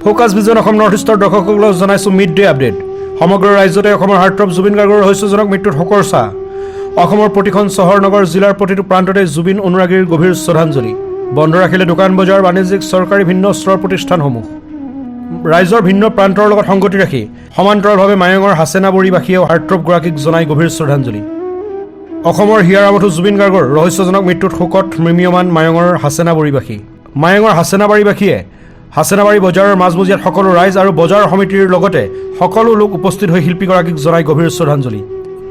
Focus vision Assam north ইষ্টৰ দৰ্শকসকলক জনাইছোঁ মিড ডে আপডেট। সমগ্ৰ ৰাজ্যতে অসমৰ হাৰ্টথ্ৰব জুবিন গাৰ্গৰ ৰহস্যজনক মৃত্যুত শোকৰ ছাঁ। অসমৰ প্ৰতিখন চহৰ নগৰ জিলাৰ প্ৰতিটো প্ৰান্ততে জুবিন অনুৰাগীৰ গভীৰ শ্ৰদ্ধাঞ্জলি। বন্ধ ৰাখিলে দোকান বজাৰ, বাণিজ্যিক, চৰকাৰী ভিন্ন স্তৰৰ প্ৰতিষ্ঠানসমূহ। ৰাজ্যৰ ভিন্ন প্ৰান্তৰ লগত সংগতি ৰাখি সমান্তৰালভাৱে মায়ঙৰ হাচেনা বৰিবাসীয়েও হাৰ্টথ্ৰবগৰাকীক জনাই গভীৰ শ্ৰদ্ধাঞ্জলি। অসমৰ হিয়াৰামঠু জুবিন গাৰ্গৰ ৰহস্যজনক মৃত্যুত শোকত মৃম্যমান মায়ঙৰ হাচেনা বৰিবাসী। মায়ঙৰ হাচেনাবাৰীবাসীয়ে হাচেনাবাৰী বজাৰৰ মাজমজিয়াত সকলো ৰাইজ আৰু বজাৰ সমিতিৰ লগতে সকলো লোক উপস্থিত হৈ শিল্পীগৰাকীক জনাই গভীৰ শ্ৰদ্ধাঞ্জলি।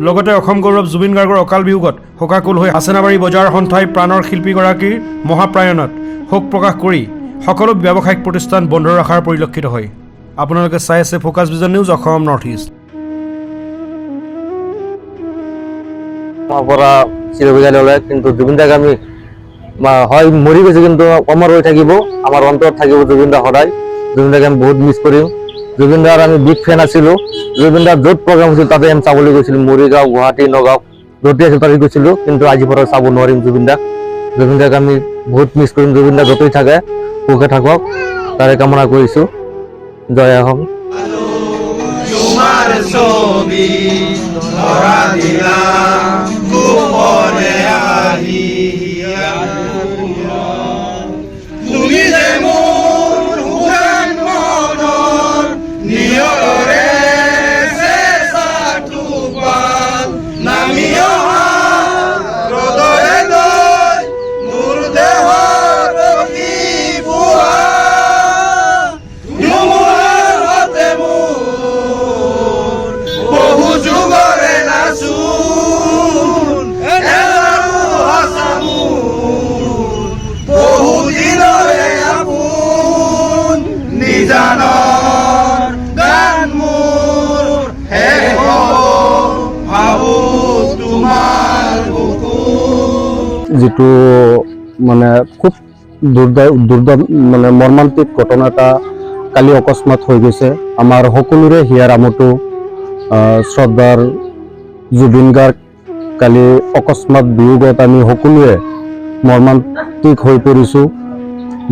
লগতে অসম গৌৰৱ জুবিন গাৰ্গৰ অকাল বিয়োগত শোকাকুল হৈ হাচেনাবাৰী বজাৰ সন্থাই প্ৰাণৰ শিল্পীগৰাকীৰ মহাপ্ৰায়ণত শোক প্ৰকাশ কৰি সকলো ব্যৱসায়িক প্ৰতিষ্ঠান বন্ধ ৰখাৰ পৰিলক্ষিত হয়। আপোনালোকে চাই আছে focus vision news Assam north east. পৰা চিৰবিদায় ল'লে, কিন্তু জুবিন দাক আমি হয় মৰি গৈছে, কিন্তু অমৰ হৈ থাকিব, আমাৰ অন্তৰত থাকিব জুবিন দা সদায়। জুবিন দাক আমি বহুত মিছ কৰিম। জুবিন দাৰ আমি বিগ ফেন আছিলোঁ। জুবিন দাৰ য'ত প্ৰগ্ৰাম হৈছিল তাতে আমি চাবলৈ গৈছিলোঁ। মৰিগাঁও, গুৱাহাটী, নগাঁও য'তে আছিল তাতে গৈছিলোঁ, কিন্তু আজি পৰা চাব নোৱাৰিম জুবিন দাক। জুবিন দাক আমি বহুত মিছ কৰিম। জুবিন দা য'তেই থাকে সুখে থাকক, তাৰে কামনা কৰিছোঁ। জয় অসম। যিটো মানে খুব মানে মৰ্মান্তিক ঘটনা এটা কালি অকস্মাত হৈ গৈছে। আমাৰ সকলোৰে হিয়াৰামঠু শ্ৰদ্ধাৰ জুবিন গাৰ্গ কালি অকস্মাত বিয়োগত আমি সকলোৱে মৰ্মান্তিক হৈ পৰিছোঁ।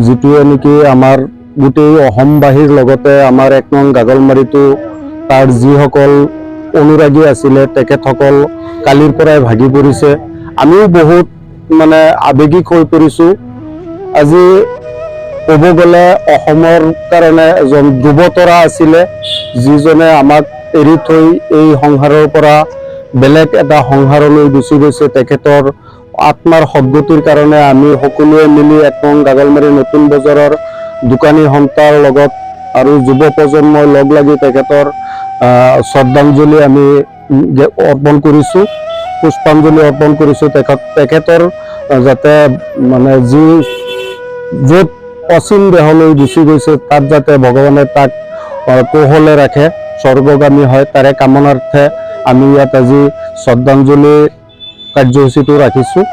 যিটোৱে নেকি আমাৰ গোটেই অসমবাসীৰ লগতে আমাৰ ১ নং গাগলমাৰীতো তাৰ যিসকল অনুৰাগী আছিলে তেখেতসকল কালিৰ পৰাই ভাগি পৰিছে। আমিও বহুত মানে আৱেগিক হৈ পৰিছোঁ। আজি ক'ব গ'লে অসমৰ কাৰণে এজন ধ্ৰুৱতৰা আছিলে, যিজনে আমাক এৰি থৈ এই সংসাৰৰ পৰা বেলেগ এটা সংসাৰলৈ গুচি গৈছে। তেখেতৰ আত্মাৰ সদ্গতিৰ কাৰণে আমি সকলোৱে মিলি ১ নং গাগলমাৰী নতুন বজাৰৰ দোকানী সন্থাৰ লগত আৰু যুৱ প্ৰজন্মই লগ লাগি তেখেতৰ শ্ৰদ্ধাঞ্জলি আমি অৰ্পণ কৰিছোঁ, পুষ্পাঞ্জলি অৰ্পণ কৰিছোঁ। তেখেতৰ যাতে মানে য'ত অচিন দেহলৈ গুচি গৈছে তাত যাতে ভগৱানে তাক কুশলে ৰাখে, স্বৰ্গগামী হয়, তাৰে কামনাৰ্থে আমি ইয়াত আজি শ্ৰদ্ধাঞ্জলি কাৰ্যসূচীটো ৰাখিছোঁ।